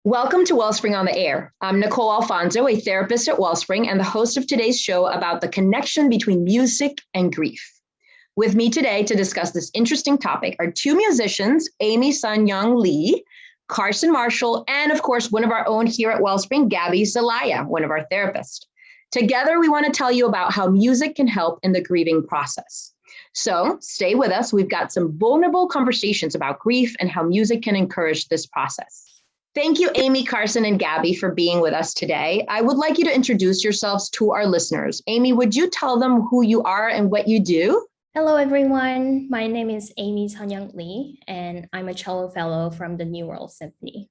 Welcome to Wellspring on the Air. I'm Nicole Alfonso, a therapist at Wellspring and the host of today's show about the connection between music and grief. With me today to discuss this interesting topic are two musicians, Amy Sunyoung Lee, Carson Marshall, and of course, one of our own here at Wellspring, Gabby Zelaya, one of our therapists. Together, we want to tell you about how music can help in the grieving process. So stay with us. We've got some vulnerable conversations about grief and how music can encourage this process. Thank you, Amy, Carson, and Gabby, for being with us today. I would like you to introduce yourselves to our listeners. Amy, would you tell them who you are and what you do? Hello, everyone. My name is Amy Sunyoung Lee, and I'm a cello fellow from the New World Symphony.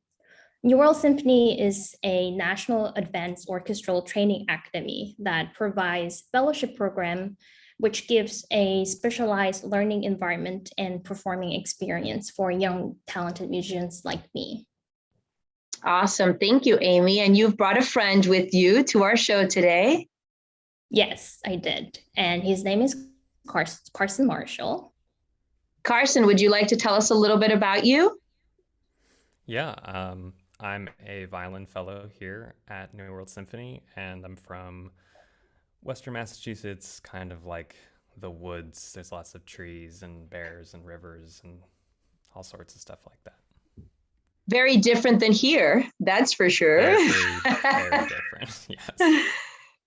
New World Symphony is a national advanced orchestral training academy that provides fellowship program, which gives a specialized learning environment and performing experience for young, talented musicians like me. Awesome. Thank you, Amy. And you've brought a friend with you to our show today. Yes, I did. And his name is Carson Marshall. Carson, would you like to tell us a little bit about you? Yeah, I'm a violin fellow here at New World Symphony, and I'm from Western Massachusetts, kind of like the woods. There's lots of trees and bears and rivers and all sorts of stuff like that. Very different than here, that's for sure. Very different, yes.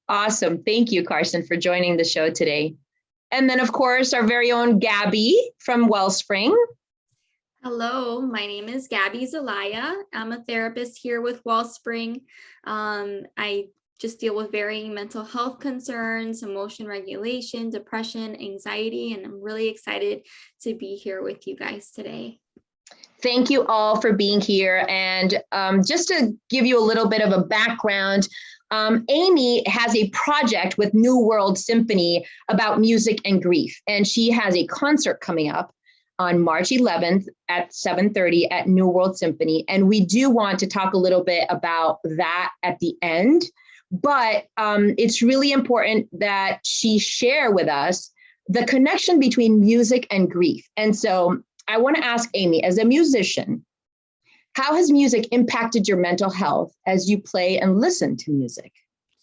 Awesome. Thank you, Carson, for joining the show today. And then, of course, our very own Gabby from Wellspring. Hello, my name is Gabby Zelaya. I'm a therapist here with Wellspring. I just deal with varying mental health concerns, emotion regulation, depression, anxiety, and I'm really excited to be here with you guys today. Thank you all for being here. And just to give you a little bit of a background, Amy has a project with New World Symphony about music and grief. And she has a concert coming up on March 11th at 7:30 at New World Symphony. And we do want to talk a little bit about that at the end. But it's really important that she share with us the connection between music and grief. And so I want to ask Amy, as a musician, how has music impacted your mental health as you play and listen to music?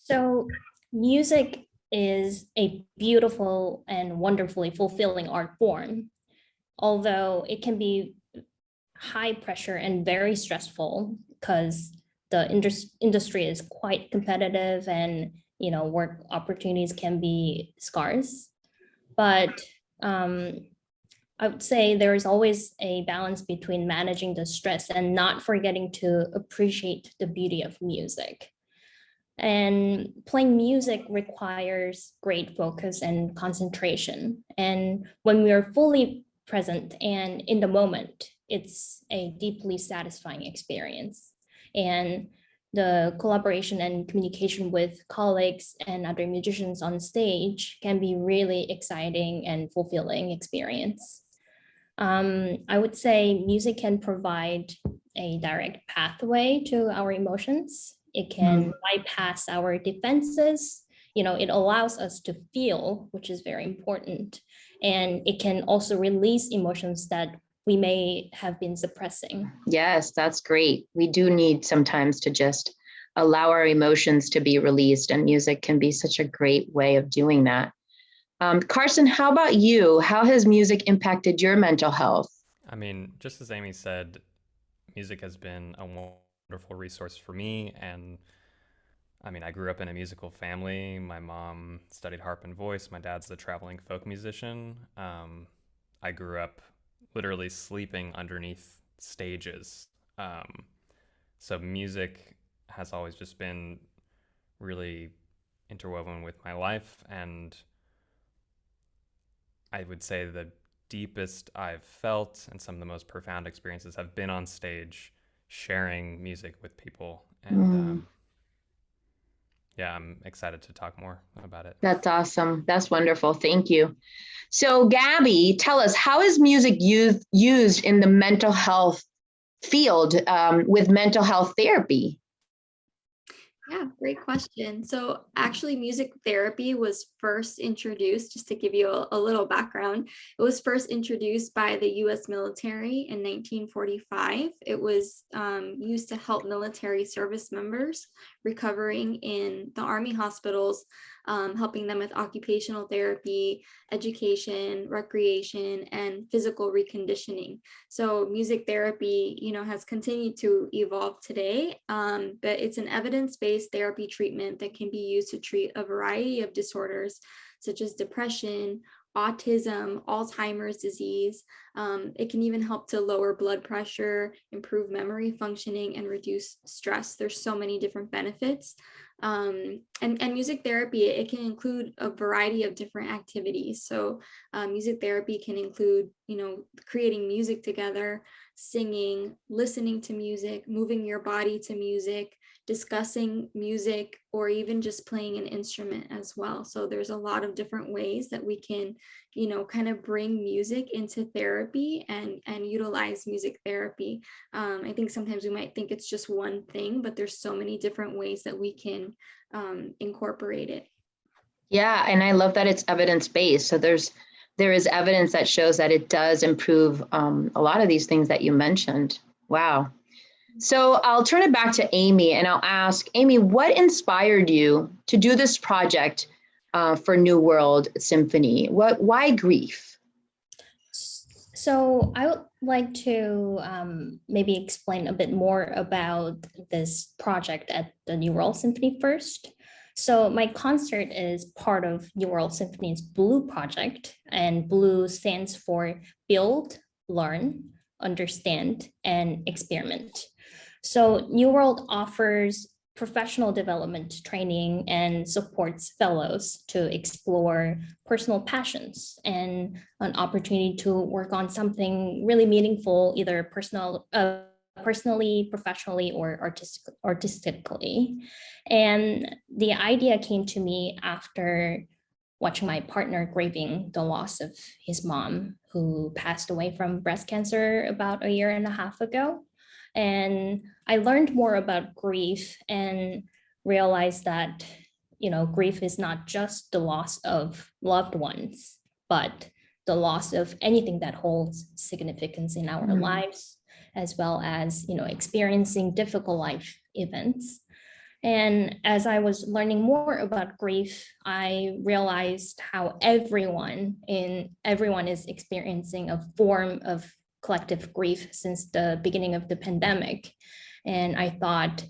So music is a beautiful and wonderfully fulfilling art form, although it can be high pressure and very stressful because the industry is quite competitive and work opportunities can be scarce. But I would say there is always a balance between managing the stress and not forgetting to appreciate the beauty of music. And playing music requires great focus and concentration. And when we are fully present and in the moment, it's a deeply satisfying experience. And the collaboration and communication with colleagues and other musicians on stage can be really exciting and fulfilling experience. I would say music can provide a direct pathway to our emotions. It can bypass our defenses. It allows us to feel, which is very important. And it can also release emotions that we may have been suppressing. Yes, that's great. We do need sometimes to just allow our emotions to be released, and music can be such a great way of doing that. Carson, how about you? How has music impacted your mental health? I mean, just as Amy said, music has been a wonderful resource for me. And I mean, I grew up in a musical family. My mom studied harp and voice. My dad's a traveling folk musician. I grew up literally sleeping underneath stages. So music has always just been really interwoven with my life. And I would say the deepest I've felt and some of the most profound experiences have been on stage sharing music with people. And yeah, I'm excited to talk more about it. That's awesome. That's wonderful. Thank you. So Gabby, tell us, how is music used in the mental health field with mental health therapy? Yeah, great question. So actually music therapy was first introduced, just to give you a little background, it was first introduced by the US military in 1945. It was used to help military service members recovering in the Army hospitals, helping them with occupational therapy, education, recreation, and physical reconditioning. So music therapy, has continued to evolve today, but it's an evidence-based therapy treatment that can be used to treat a variety of disorders such as depression, autism, Alzheimer's disease. It can even help to lower blood pressure, improve memory functioning, and reduce stress. There's so many different benefits. And music therapy, it can include a variety of different activities. So music therapy can include, creating music together, singing, listening to music, moving your body to music, discussing music, or even just playing an instrument as well. So there's a lot of different ways that we can, kind of bring music into therapy and utilize music therapy. I think sometimes we might think it's just one thing, but there's so many different ways that we can incorporate it. Yeah, and I love that it's evidence-based. So there is evidence that shows that it does improve a lot of these things that you mentioned. Wow. So I'll turn it back to Amy and I'll ask, Amy, what inspired you to do this project for New World Symphony? Why grief? So I would like to maybe explain a bit more about this project at the New World Symphony first. So my concert is part of New World Symphony's Blue project, and Blue stands for Build, Learn, Understand, and Experiment. So New World offers professional development training and supports fellows to explore personal passions and an opportunity to work on something really meaningful, either personally, professionally, or artistically. And the idea came to me after watching my partner grieving the loss of his mom, who passed away from breast cancer about a year and a half ago. And I learned more about grief and realized that, grief is not just the loss of loved ones, but the loss of anything that holds significance in our lives, as well as, experiencing difficult life events. And as I was learning more about grief, I realized how everyone is experiencing a form of collective grief since the beginning of the pandemic. And I thought,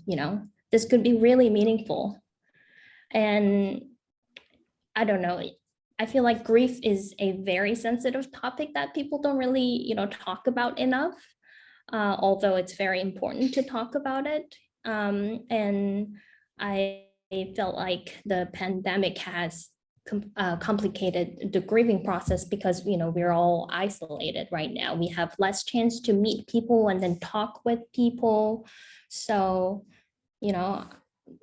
this could be really meaningful. And I don't know, I feel like grief is a very sensitive topic that people don't really, talk about enough, although it's very important to talk about it. And I felt like the pandemic has complicated the grieving process because we're all isolated right now. We have less chance to meet people and then talk with people. So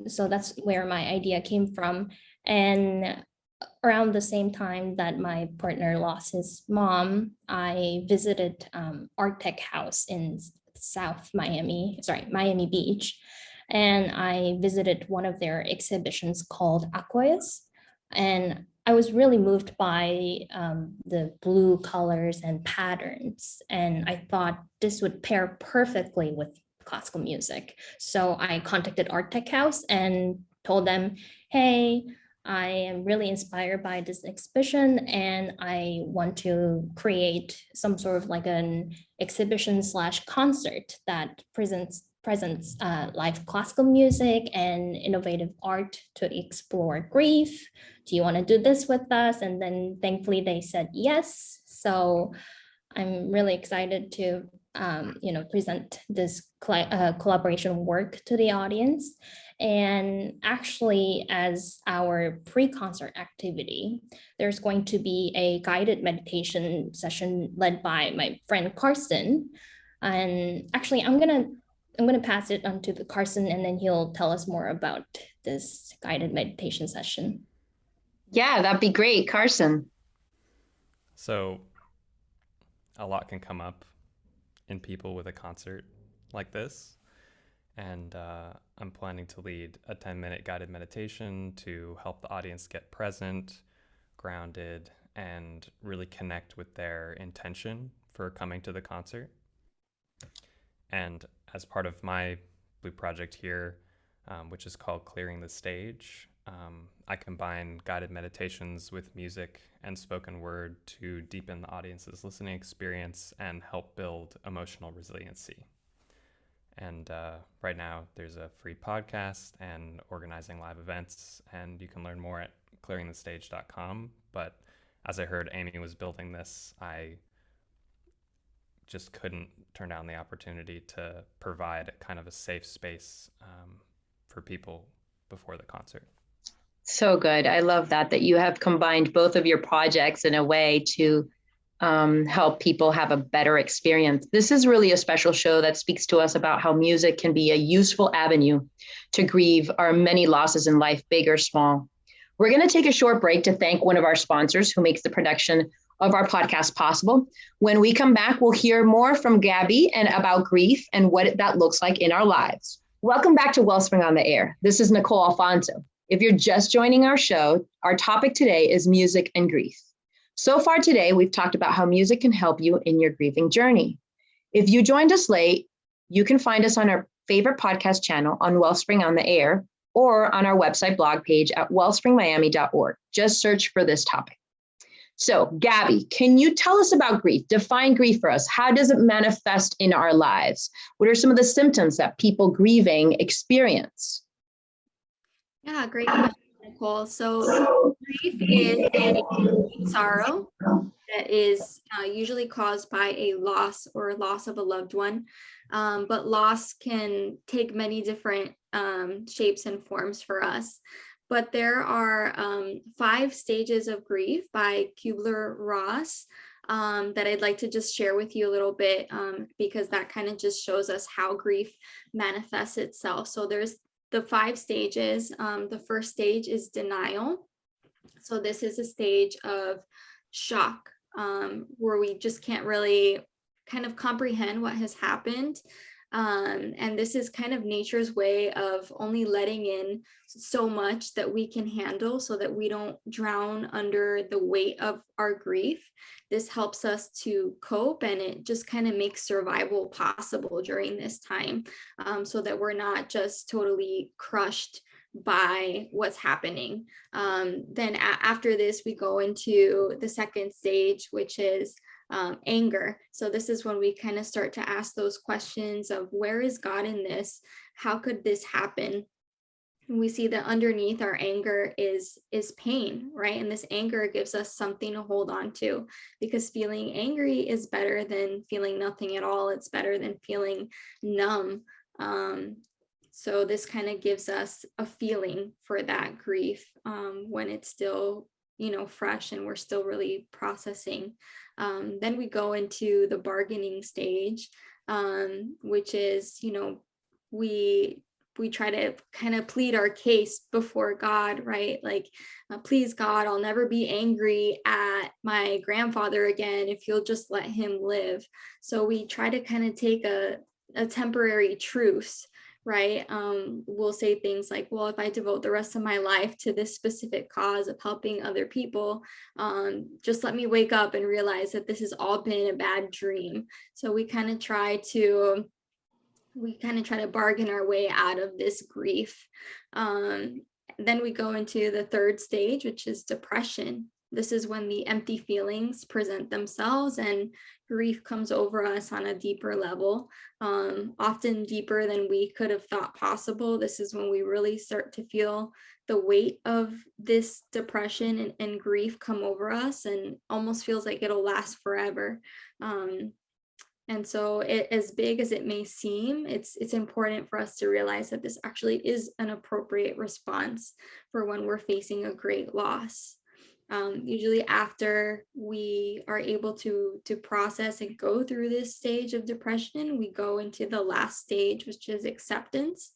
so that's where my idea came from. And around the same time that my partner lost his mom, I visited Art Tech House in Miami Beach. And I visited one of their exhibitions called Aqueous. And I was really moved by the blue colors and patterns. And I thought this would pair perfectly with classical music. So I contacted Art Tech House and told them, hey, I am really inspired by this exhibition and I want to create some sort of like an exhibition / concert that presents live classical music and innovative art to explore grief. Do you want to do this with us? And then thankfully they said yes. So I'm really excited to present this collaboration work to the audience. And actually, as our pre-concert activity, there's going to be a guided meditation session led by my friend Carson. And actually, I'm gonna pass it on to Carson, and then he'll tell us more about this guided meditation session. Yeah, that'd be great, Carson. So a lot can come up in people with a concert like this. and I'm planning to lead a 10-minute guided meditation to help the audience get present, grounded, and really connect with their intention for coming to the concert. And as part of my Blue project here, which is called Clearing the Stage, I combine guided meditations with music and spoken word to deepen the audience's listening experience and help build emotional resiliency. And right now, there's a free podcast and organizing live events, and you can learn more at clearingthestage.com. But as I heard Amy was building this, I just couldn't turn down the opportunity to provide kind of a safe space for people before the concert. So good. I love that you have combined both of your projects in a way to help people have a better experience. This is really a special show that speaks to us about how music can be a useful avenue to grieve our many losses in life, big or small. We're going to take a short break to thank one of our sponsors who makes the production of our podcast possible. When we come back, we'll hear more from Gabby and about grief and what that looks like in our lives. Welcome back to Wellspring on the Air. This is Nicole Alfonso. If you're just joining our show, our topic today is music and grief. So far today, we've talked about how music can help you in your grieving journey. If you joined us late, you can find us on our favorite podcast channel on Wellspring on the Air or on our website blog page at wellspringmiami.org. Just search for this topic. So, Gabby, can you tell us about grief? Define grief for us. How does it manifest in our lives? What are some of the symptoms that people grieving experience? Yeah, great question, Nicole. So grief is a sorrow that is usually caused by a loss or loss of a loved one. But loss can take many different shapes and forms for us. But there are 5 stages of grief by Kubler-Ross that I'd like to just share with you a little bit because that kind of just shows us how grief manifests itself. So there's the 5 stages. The first stage is denial. So this is a stage of shock where we just can't really kind of comprehend what has happened. And this is kind of nature's way of only letting in so much that we can handle so that we don't drown under the weight of our grief. This helps us to cope, and it just kind of makes survival possible during this time so that we're not just totally crushed by what's happening. Then after this, we go into the second stage, which is anger. So this is when we kind of start to ask those questions of where is God in this? How could this happen? And we see that underneath our anger is pain, right? And this anger gives us something to hold on to, because feeling angry is better than feeling nothing at all. It's better than feeling numb. So this kind of gives us a feeling for that grief when it's still, fresh and we're still really processing. Then we go into the bargaining stage, which is, we try to kind of plead our case before God, right? Like, please God, I'll never be angry at my grandfather again if you'll just let him live. So we try to kind of take a temporary truce, right? We'll say things like, well, if I devote the rest of my life to this specific cause of helping other people, just let me wake up and realize that this has all been a bad dream. So we kind of try to bargain our way out of this grief. Then we go into the third stage, which is depression. This is when the empty feelings present themselves and grief comes over us on a deeper level, often deeper than we could have thought possible. This is when we really start to feel the weight of this depression and grief come over us, and almost feels like it'll last forever. And so as big as it may seem, it's important for us to realize that this actually is an appropriate response for when we're facing a great loss. Usually after we are able to process and go through this stage of depression, we go into the last stage, which is acceptance.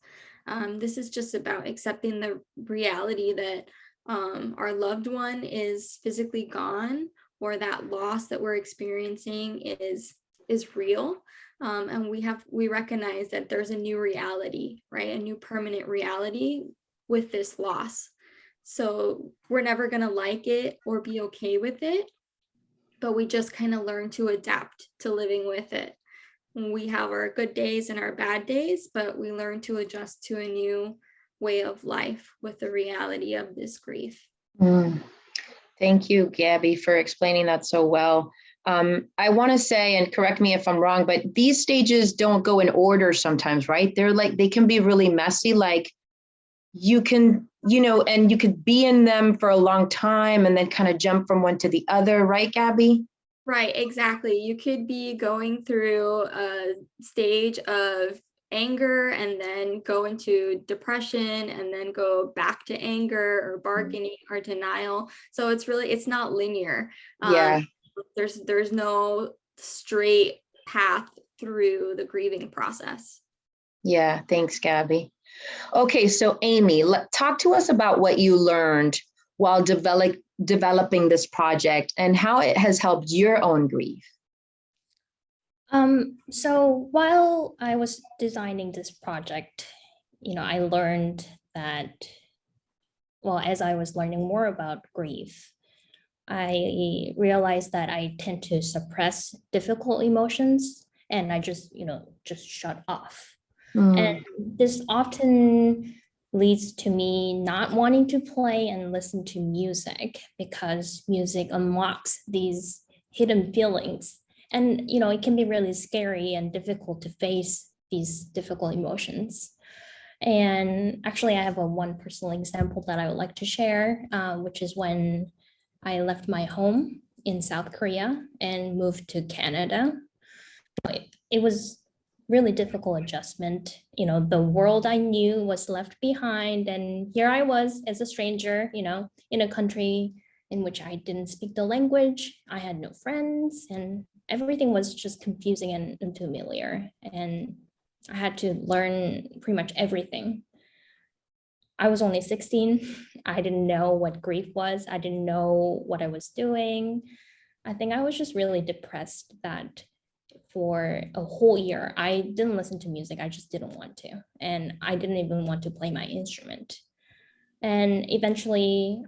This is just about accepting the reality that our loved one is physically gone, or that loss that we're experiencing is is real. And we recognize that there's a new reality, right? A new permanent reality with this loss. So we're never going to like it or be okay with it, but we just kind of learn to adapt to living with it. We have our good days and our bad days, but we learn to adjust to a new way of life with the reality of this grief. Thank you, Gabby, for explaining that so well. I want to say, and correct me if I'm wrong, but these stages don't go in order sometimes, right? They can be really messy. Like you can, and you could be in them for a long time and then kind of jump from one to the other, right, Gabby? Right, exactly. You could be going through a stage of anger and then go into depression and then go back to anger or bargaining or denial. So it's not linear. Yeah. There's no straight path through the grieving process. Yeah. Thanks, Gabby. Okay. So Amy, talk to us about what you learned while developing this project and how it has helped your own grief. So while I was designing this project, I learned that, well, as I was learning more about grief, I realized that I tend to suppress difficult emotions and I just shut off. And this often leads to me not wanting to play and listen to music because music unlocks these hidden feelings. And, it can be really scary and difficult to face these difficult emotions. And actually, I have one personal example that I would like to share, which is when I left my home in South Korea and moved to Canada. It was really difficult adjustment. The world I knew was left behind, and here I was as a stranger, in a country in which I didn't speak the language. I had no friends, and everything was just confusing and unfamiliar. And I had to learn pretty much everything. I was only 16. I didn't know what grief was. I didn't know what I was doing. I think I was just really depressed that for a whole year, I didn't listen to music. I just didn't want to. And I didn't even want to play my instrument. And eventually,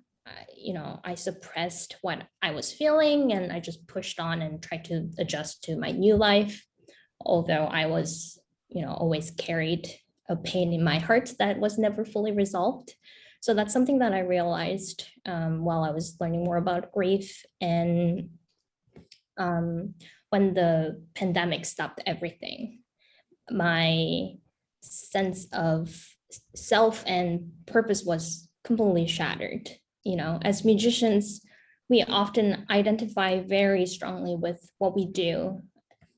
I suppressed what I was feeling and I just pushed on and tried to adjust to my new life. Although I was, always carried a pain in my heart that was never fully resolved. So that's something that I realized while I was learning more about grief. And when the pandemic stopped everything, my sense of self and purpose was completely shattered. As musicians, we often identify very strongly with what we do,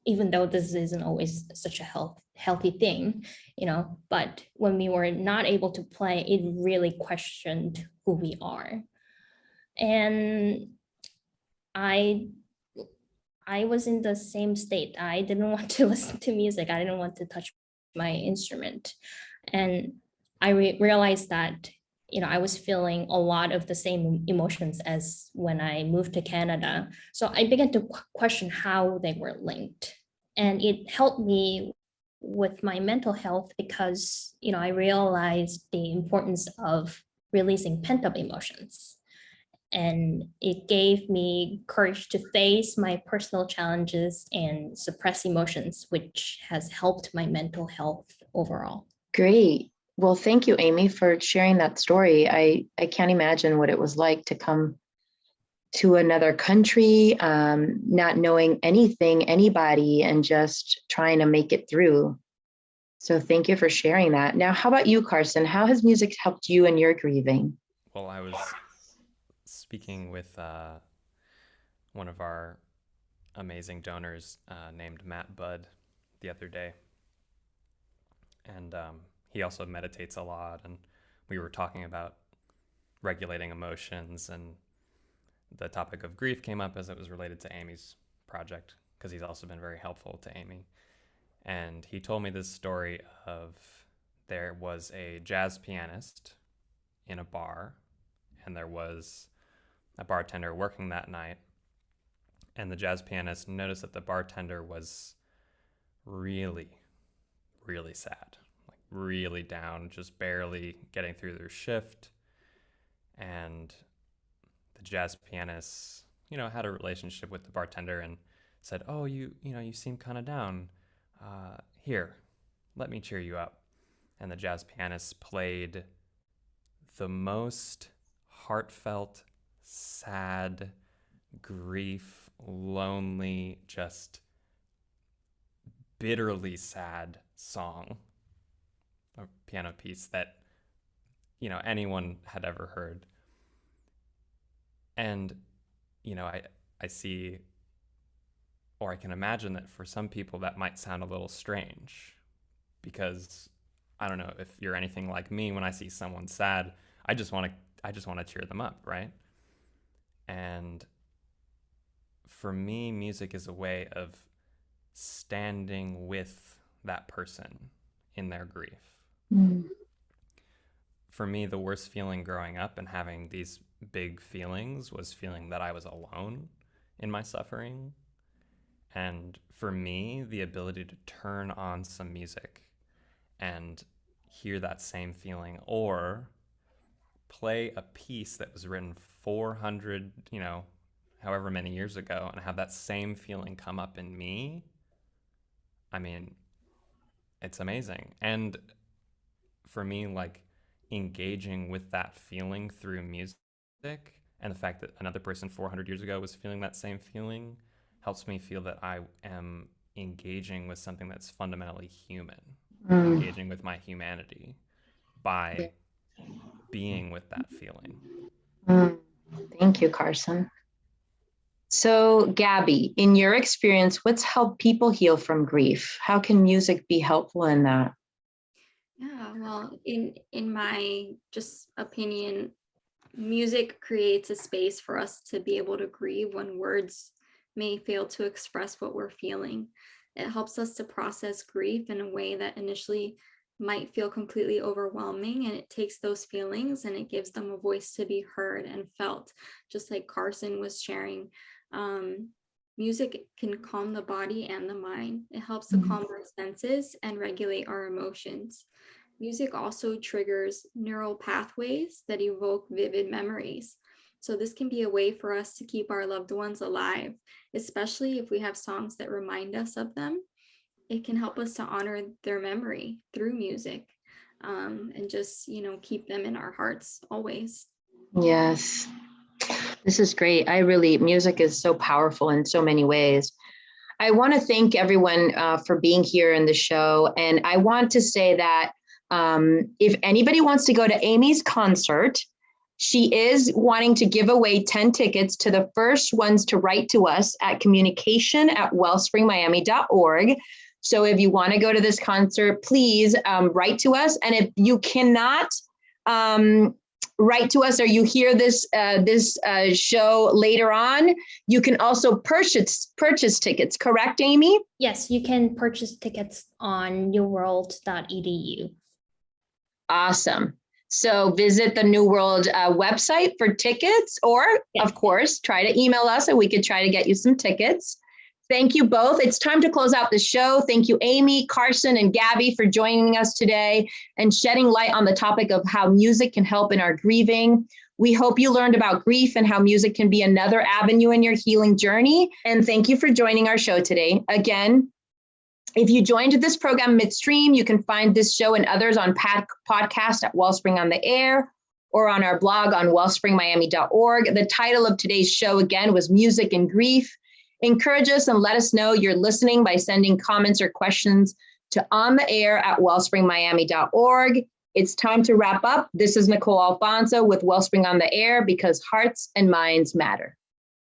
even though this isn't always such a healthy thing, but when we were not able to play, it really questioned who we are. And I was in the same state. I didn't want to listen to music. I didn't want to touch my instrument. And I realized that, I was feeling a lot of the same emotions as when I moved to Canada. So I began to question how they were linked. And it helped me with my mental health because, I realized the importance of releasing pent-up emotions. And it gave me courage to face my personal challenges and suppress emotions, which has helped my mental health overall. Great. Well, thank you, Amy, for sharing that story. I can't imagine what it was like to come to another country, not knowing anything, anybody, and just trying to make it through. So thank you for sharing that. Now, how about you, Carson? How has music helped you in your grieving? Well, I was speaking with one of our amazing donors named Matt Budd the other day. And he also meditates a lot. And we were talking about regulating emotions. And the topic of grief came up as it was related to Amy's project, because he's also been very helpful to Amy. And he told me this story of there was a jazz pianist in a bar, and there was a bartender working that night, and the jazz pianist noticed that the bartender was really, really sad, like really down, just barely getting through their shift. And the jazz pianist, had a relationship with the bartender and said, "Oh, you seem kind of down. Here, let me cheer you up." And the jazz pianist played the most heartfelt, sad, grief, lonely, just bitterly sad song, a piano piece that, anyone had ever heard. And, I see, or I can imagine that for some people that might sound a little strange, because I don't know if you're anything like me. When I see someone sad, I just want to cheer them up, right? And for me, music is a way of standing with that person in their grief. Mm. For me, the worst feeling growing up and having these big feelings was feeling that I was alone in my suffering. And for me, the ability to turn on some music and hear that same feeling, or play a piece that was written 400, however many years ago, and have that same feeling come up in me, I mean, it's amazing. And for me, like, engaging with that feeling through music and the fact that another person 400 years ago was feeling that same feeling helps me feel that I am engaging with something that's fundamentally human, engaging with my humanity by being with that feeling. Thank you, Carson. So, Gabby, in your experience, what's helped people heal from grief? How can music be helpful in that? Yeah, well, in my just opinion, music creates a space for us to be able to grieve when words may fail to express what we're feeling. It helps us to process grief in a way that initially might feel completely overwhelming, and it takes those feelings and it gives them a voice to be heard and felt, just like Carson was sharing. Music can calm the body and the mind. It helps to calm our senses and regulate our emotions. Music also triggers neural pathways that evoke vivid memories. So this can be a way for us to keep our loved ones alive, especially if we have songs that remind us of them. It can help us to honor their memory through music, and just, keep them in our hearts always. Yes, this is great. Music is so powerful in so many ways. I want to thank everyone for being here in the show. And I want to say that if anybody wants to go to Amy's concert, she is wanting to give away 10 tickets to the first ones to write to us at communication@wellspringmiami.org. So if you want to go to this concert, please write to us. And if you cannot write to us, or you hear this show later on, you can also purchase tickets. Correct, Amy? Yes, you can purchase tickets on newworld.edu. Awesome. So visit the New World website for tickets, or of course, try to email us and we could try to get you some tickets. Thank you both. It's time to close out the show. Thank you, Amy, Carson, and Gabby for joining us today and shedding light on the topic of how music can help in our grieving. We hope you learned about grief and how music can be another avenue in your healing journey. And thank you for joining our show today. Again, if you joined this program midstream, you can find this show and others on podcast at Wellspring on the Air, or on our blog on wellspringmiami.org. The title of today's show, again, was Music and Grief. Encourage us and let us know you're listening by sending comments or questions to ontheair@wellspringmiami.org. It's time to wrap up. This is Nicole Alfonso with Wellspring on the Air, because hearts and minds matter.